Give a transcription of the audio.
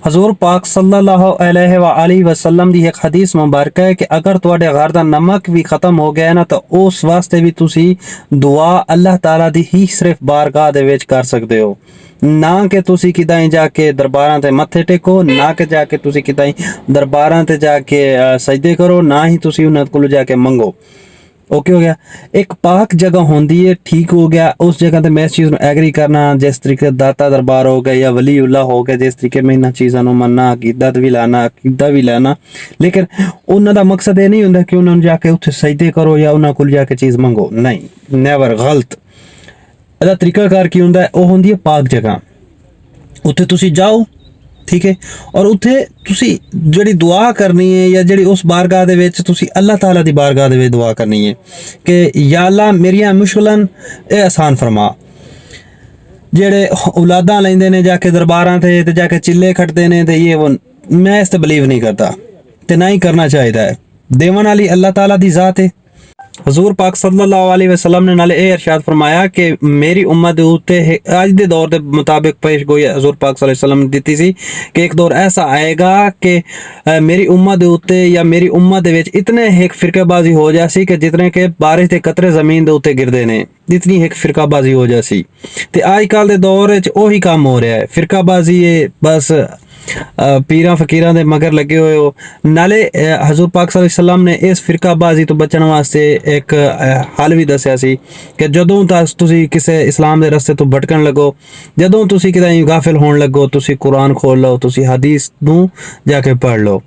हजूर पाक सल्लल्लाहु अलैहि वसल्लम दी एक हदीस मुबारक है कि अगर तुहाडे घर दा नमक भी खत्म हो गया ना तो उस वास्ते भी तुसी दुआ अल्लाह ताला दी ही सिर्फ बारगाह दे विच कर सकदे हो। ना कि तुसी किदाई जाके दरबारां ते मत्थे टेको, ना कि जाके तुसी किदाई दरबारां ते जाके सजदे करो, ना ही तुसी उन्हां कोलों जाके मंगो। ओके हो गया। एक पाक जगह होंदी है, ठीक हो गया। उस जगह ते मैं इस चीज़ एग्री करना, जिस तरीके दाता दरबार हो गया या वलीउल्लाह हो गया, जिस तरीके मैं इन्हां चीज़ां नूं मनना, अकीदत भी लाना, अकीदा भी लाना, लेकिन उन्हां दा मकसद ये नहीं हुंदा कि उन्हां नूं जाके उत्थे सजदे करो या उन्हां कोल जाके चीज़ मंगो। नहीं, नेवर, गलत। ਇਹਦਾ ਤਰੀਕਾਕਾਰ ਕੀ ਹੁੰਦਾ ਹੈ? ਉਹ ਹੁੰਦੀ ਹੈ ਪਾਕ ਜਗ੍ਹਾ। ਉੱਥੇ ਤੁਸੀਂ ਜਾਓ, ठीक है, और उत्थे तुसी जड़ी दुआ करनी है या जड़ी उस बारगाह दे विच तुसी अल्लाह ताला दी बारगाह दे विच दुआ करनी है कि या अल्लाह मेरियां मुश्किलां ए आसान फरमा। जेड़े औलादां लैंदे ने जाके दरबारां ते जाके चिल्ले खटदे ने ते ये वो, मैं इस ते बिलीव नहीं करता ते ना ही करना चाहिदा है। देवन वाली अल्लाह ताला दी ज़ात है। हजूर पाक सल्लल्लाहु अलैहि वसल्लम ने नाले ये इरशाद फरमाया कि मेरी उम्मत दे उत्ते आज दे दौर दे मुताबिक पेश गोई हजूर पाक सल्लल्लाहु अलैहि वसल्लम ने दी सी कि एक दौर ऐसा आएगा कि मेरी उम्मत दे उत्ते या मेरी उम्मत दे विच इतने एक फिरकाबाजी हो जासी कि जितने के बारिश के कतरे जमीन दे उत्ते गिरदे ने, इतनी एक फिरकाबाजी हो जासी। ते आजकल दे दौर च ओही काम हो रहा है, फिरकाबाजी है। बस पीरां फकीरां दे मगर लगे हुए हो। नाले हजूर पाक सल्लल्लाहु अलैहि वसल्लम ने इस फिरकाबाजी तो बचण वास्ते एक हल भी दस्सिया सी कि जदों तक तुसी किसी इस्लाम दे रस्ते तो भटकण लगो, जदों तुसी किते गाफिल होण लगो, तुसी कुरान खोल लो, तुसी हदीस नूं जाके पढ़ लो।